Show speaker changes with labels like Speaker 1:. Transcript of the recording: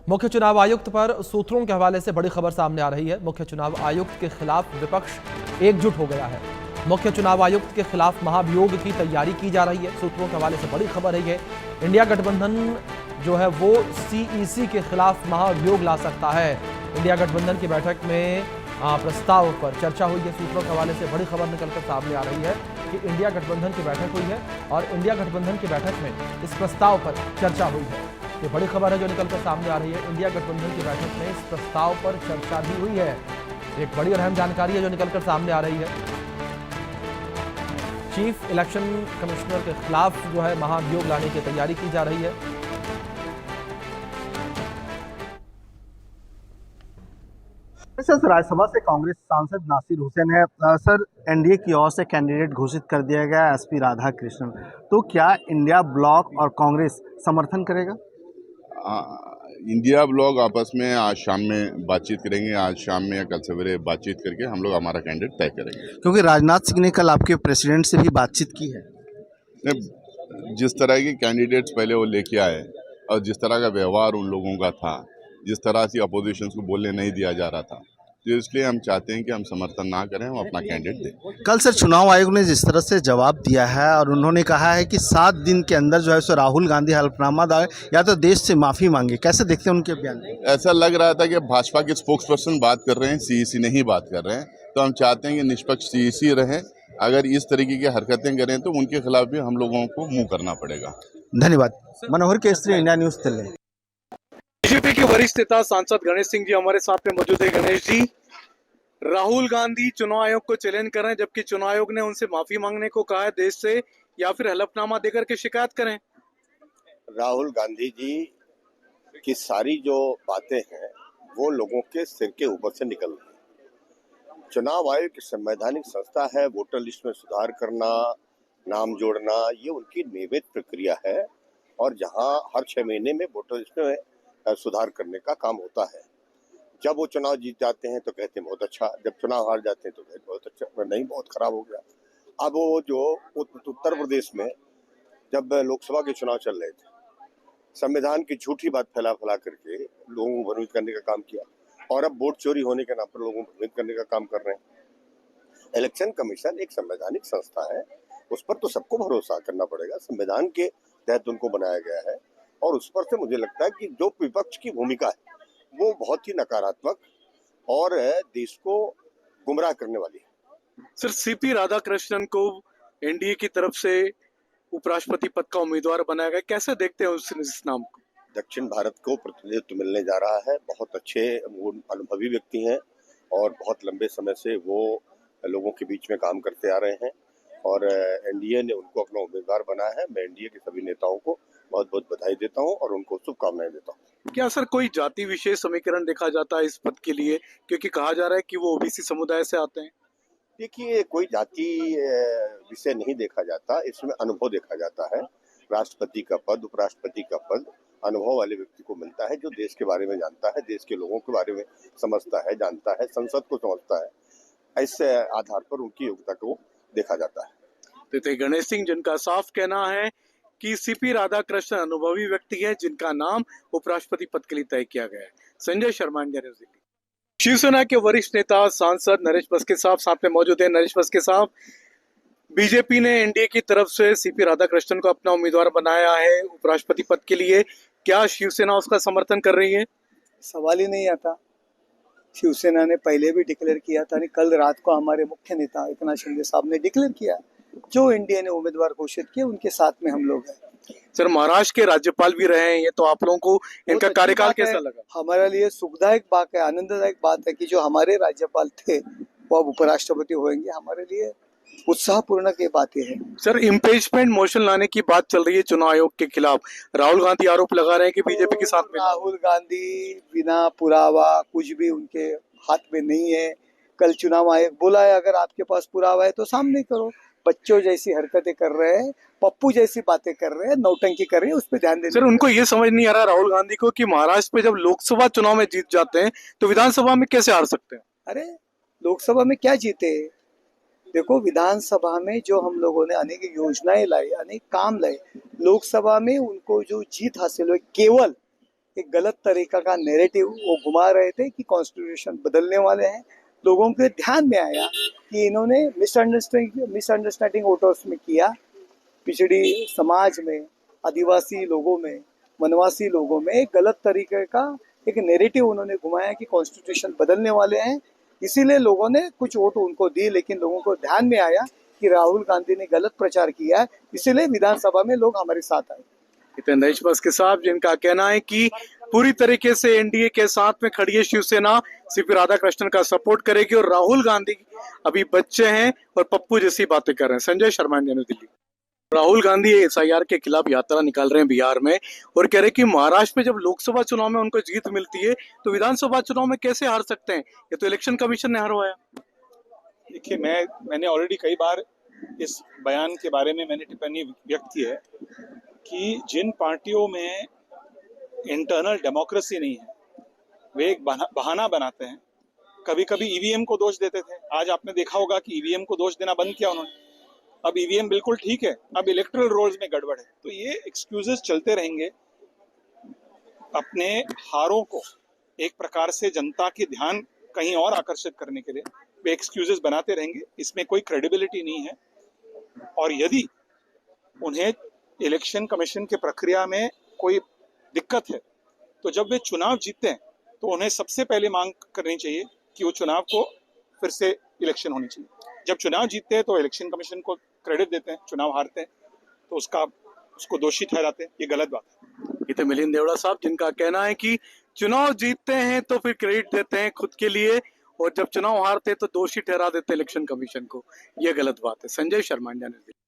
Speaker 1: मुख्य चुनाव आयुक्त पर सूत्रों के हवाले से बड़ी खबर सामने आ रही है। मुख्य चुनाव आयुक्त के खिलाफ विपक्ष एकजुट हो गया है। मुख्य चुनाव आयुक्त के खिलाफ महाभियोग की तैयारी की जा रही है। सूत्रों के हवाले से बड़ी खबर है ये। इंडिया गठबंधन जो है वो सीईसी के खिलाफ महाभियोग ला सकता है। इंडिया गठबंधन की बैठक में प्रस्ताव पर चर्चा हुई है। सूत्रों के हवाले से बड़ी खबर निकलकर सामने आ रही है कि इंडिया गठबंधन की बैठक हुई है और इंडिया गठबंधन की बैठक में इस प्रस्ताव पर चर्चा हुई है। ये बड़ी खबर है जो निकलकर सामने आ रही है। इंडिया गठबंधन की बैठक में इस प्रस्ताव पर चर्चा भी हुई है। एक बड़ी और अहम जानकारी है जो निकलकर सामने आ रही है। चीफ इलेक्शन कमिश्नर के खिलाफ जो है महाभियोग लाने की तैयारी की जा रही है।
Speaker 2: सर, राज्यसभा से कांग्रेस सांसद नासिर हुसैन है। सर, एनडीए की ओर से कैंडिडेट घोषित कर दिया गया एसपी राधा कृष्णन, तो क्या इंडिया ब्लॉक और कांग्रेस समर्थन करेगा?
Speaker 3: इंडिया ब्लॉक आपस में आज शाम में बातचीत करेंगे। आज शाम में या कल सवेरे बातचीत करके हम लोग हमारा कैंडिडेट तय करेंगे।
Speaker 2: क्योंकि राजनाथ सिंह ने कल आपके प्रेसिडेंट से भी बातचीत की है।
Speaker 3: जिस तरह के कैंडिडेट्स पहले वो लेके आए और जिस तरह का व्यवहार उन लोगों का था, जिस तरह से अपोजिशन को बोलने नहीं दिया जा रहा था, तो इसलिए हम चाहते हैं कि हम समर्थन ना करें, हम अपना कैंडिडेट दें।
Speaker 2: कल सर चुनाव आयोग ने जिस तरह से जवाब दिया है और उन्होंने कहा है कि 7 दिन के अंदर जो है सो राहुल गांधी हलफनामा डाले या तो देश से माफी मांगे, कैसे देखते हैं उनके बयान?
Speaker 3: ऐसा लग रहा था कि भाजपा के स्पोक्स पर्सन बात कर रहे हैं, सीईसी नहीं बात कर रहे हैं। तो हम चाहते हैं कि निष्पक्ष सीईसी रहे। अगर इस तरीके की हरकतें करें तो उनके खिलाफ भी हम लोगों को मुंह करना पड़ेगा।
Speaker 2: धन्यवाद। Manohar Kesari, India news Delhi.
Speaker 4: BJP के वरिष्ठ नेता सांसद गणेश सिंह जी हमारे साथ में मौजूद है। गणेश जी, राहुल गांधी चुनाव आयोग को चैलेंज कर रहे हैं, जबकि चुनाव आयोग ने उनसे माफी मांगने को कहा है देश से, या फिर हलफनामा देकर के शिकायत करें।
Speaker 5: राहुल गांधी जी की सारी जो बातें हैं वो लोगों के सिर के ऊपर से निकल रही हैं। चुनाव आयोग की संवैधानिक संस्था है। वोटर लिस्ट में सुधार करना, नाम जोड़ना, ये उनकी नियमित प्रक्रिया है। और जहां हर 6 महीने में वोटर लिस्ट में सुधार करने का काम होता है। जब वो चुनाव जीत जाते हैं तो कहते हैं बहुत अच्छा, जब चुनाव हार जाते हैं तो कहते हैं बहुत अच्छा, नहीं बहुत खराब हो गया। अब वो जो उत्तर प्रदेश में जब लोकसभा के चुनाव चल रहे थे, संविधान की झूठी बात फैला करके लोगों को भ्रमित करने का काम किया, और अब वोट चोरी होने के नाम पर लोगों को भ्रमित करने का काम कर रहे हैं। इलेक्शन कमीशन एक संवैधानिक संस्था है, उस पर तो सबको भरोसा करना पड़ेगा। संविधान के तहत उनको बनाया गया है और उस पर से मुझे लगता है कि जो विपक्ष की भूमिका है वो बहुत ही नकारात्मक और देश को गुमराह करने वाली है।
Speaker 4: सर, सीपी राधाकृष्णन को एनडीए की तरफ से उपराष्ट्रपति पद का उम्मीदवार बनाया गया, कैसे देखते हैं इस नाम को?
Speaker 5: दक्षिण भारत को प्रतिनिधित्व मिलने जा रहा है। बहुत अच्छे अनुभवी व्यक्ति हैं और बहुत लंबे समय से वो लोगों के बीच में काम करते आ रहे हैं और एनडीए ने उनको अपना उम्मीदवार बनाया है। मैं एनडीए के सभी नेताओं को बहुत बहुत बधाई देता हूं और उनको शुभकामनाएं देता हूं।
Speaker 4: क्या सर कोई जाति विशेष समीकरण देखा जाता है इस पद के लिए, क्योंकि कहा जा रहा है कि वो ओबीसी समुदाय से आते हैं?
Speaker 5: देखिए, कोई जाति विषय नहीं देखा जाता, इसमें अनुभव देखा जाता है। राष्ट्रपति का पद, उपराष्ट्रपति का पद अनुभव वाले व्यक्ति को मिलता है, जो देश के बारे में जानता है, देश के लोगों के बारे में समझता है, जानता है, संसद को समझता है। ऐसे आधार पर उनकी योग्यता को देखा जाता है।
Speaker 4: तो गणेश सिंह, जिनका साफ कहना है कि सीपी राधाकृष्णन अनुभवी व्यक्ति है, जिनका नाम उपराष्ट्रपति पद के लिए तय किया गया है। Sanjay Sharma, India news Delhi. शिवसेना के वरिष्ठ नेता सांसद नरेश बस्के साहब साथ में मौजूद है। नरेश बस्के साहब, बीजेपी ने एनडीए की तरफ से सीपी राधाकृष्णन को अपना उम्मीदवार बनाया है उपराष्ट्रपति पद के लिए, क्या शिवसेना उसका समर्थन कर रही है?
Speaker 6: सवाल ही नहीं आता। शिवसेना ने पहले भी डिक्लेयर किया था, कल रात को हमारे मुख्य नेता एकनाथ शिंदे साहब ने डिक्लेयर किया, जो एनडीए ने उम्मीदवार घोषित किए उनके साथ में हम लोग हैं।
Speaker 4: सर, महाराष्ट्र के राज्यपाल भी रहे हैं ये, तो आप लोगों को इनका कार्यकाल कैसा लगा?
Speaker 6: हमारे लिए सुखदायक बात है, आनंददायक बात है कि जो हमारे राज्यपाल थे वो अब उपराष्ट्रपति होंगे। हमारे लिए उत्साहपूर्ण की बातें हैं।
Speaker 4: सर, इम्पीचमेंट मोशन लाने की बात चल रही है चुनाव आयोग के खिलाफ। राहुल गांधी आरोप लगा रहे हैं कि बीजेपी के साथ में।
Speaker 6: राहुल गांधी बिना पुरावा कुछ भी उनके हाथ में नहीं है। कल चुनाव आयोग बोला है, अगर आपके पास पुरावा है तो सामने करो। बच्चों जैसी हरकतें कर रहे हैं, पप्पू जैसी बातें कर रहे हैं, नौटंकी कर रहे हैं, उस पर ध्यान देना।
Speaker 4: सर, उनको ये समझ नहीं आ रहा राहुल गांधी को कि महाराष्ट्र में जब लोकसभा चुनाव में जीत जाते हैं तो विधानसभा में कैसे हार सकते हैं?
Speaker 6: अरे लोकसभा में क्या जीते? देखो, विधानसभा में जो हम लोगों ने अनेक योजनाएं लाई, अनेक काम लाए, लोकसभा में उनको जो जीत हासिल हुई केवल एक गलत तरीका का नैरेटिव वो घुमा रहे थे कि कॉन्स्टिट्यूशन बदलने वाले हैं। लोगों के ध्यान में आया कि इन्होंने मिसअंडरस्टैंडिंग वोटर्स में किया, पिछड़ी समाज में, आदिवासी लोगों में, वनवासी लोगों में एक गलत तरीके का एक नैरेटिव उन्होंने घुमाया कि कॉन्स्टिट्यूशन बदलने वाले हैं। इसीलिए लोगों ने कुछ वोट उनको दी, लेकिन लोगों को ध्यान में आया कि राहुल गांधी ने गलत प्रचार किया है, इसीलिए विधानसभा में लोग हमारे साथ आए।
Speaker 4: हितेंद्र देशमुख के साथ, जिनका कहना है कि पूरी तरीके से एनडीए के साथ में खड़ी है शिवसेना, सीपी राधाकृष्णन का सपोर्ट करेगी और राहुल गांधी अभी बच्चे हैं और पप्पू जैसी बातें कर रहे हैं। संजय शर्मा, न्यू दिल्ली। राहुल गांधी एसआईआर के खिलाफ यात्रा निकाल रहे हैं बिहार में और कह रहे हैं कि महाराष्ट्र में जब लोकसभा चुनाव में उनको जीत मिलती है तो विधानसभा चुनाव में कैसे हार सकते हैं, ये तो इलेक्शन कमीशन ने हरवाया।
Speaker 7: देखिए, मैंने ऑलरेडी कई बार इस बयान के बारे में मैंने टिप्पणी व्यक्त की है कि जिन पार्टियों में इंटरनल डेमोक्रेसी नहीं है वे एक बहाना बनाते हैं। कभी कभी ईवीएम को दोष देते थे, आज आपने देखा होगा कि ईवीएम को दोष देना बंद किया उन्होंने। अब ईवीएम बिल्कुल ठीक है, अब इलेक्टोरल रोल्स में गड़बड़ है। तो ये एक्सक्यूजेस चलते रहेंगे। अपने हारों को एक प्रकार से जनता की ध्यान कहीं और आकर्षित करने के लिए वे एक्सक्यूजेस बनाते रहेंगे, इसमें कोई क्रेडिबिलिटी नहीं है। और यदि उन्हें इलेक्शन कमीशन की प्रक्रिया में कोई दिक्कत है तो जब वे चुनाव जीतते हैं तो उन्हें सबसे पहले मांग करनी चाहिए कि वो चुनाव को फिर से इलेक्शन होनी चाहिए। जब चुनाव जीतते हैं तो इलेक्शन कमीशन को क्रेडिट देते हैं, चुनाव हारते हैं तो उसको दोषी ठहराते हैं, ये गलत बात है।
Speaker 4: ये तो मिलिंद देवड़ा साहब, जिनका कहना है कि चुनाव जीतते हैं तो फिर क्रेडिट देते हैं खुद के लिए और जब चुनाव हारते हैं तो दोषी ठहरा देते हैं इलेक्शन कमीशन को, ये गलत बात है। Sanjay Sharma, India news.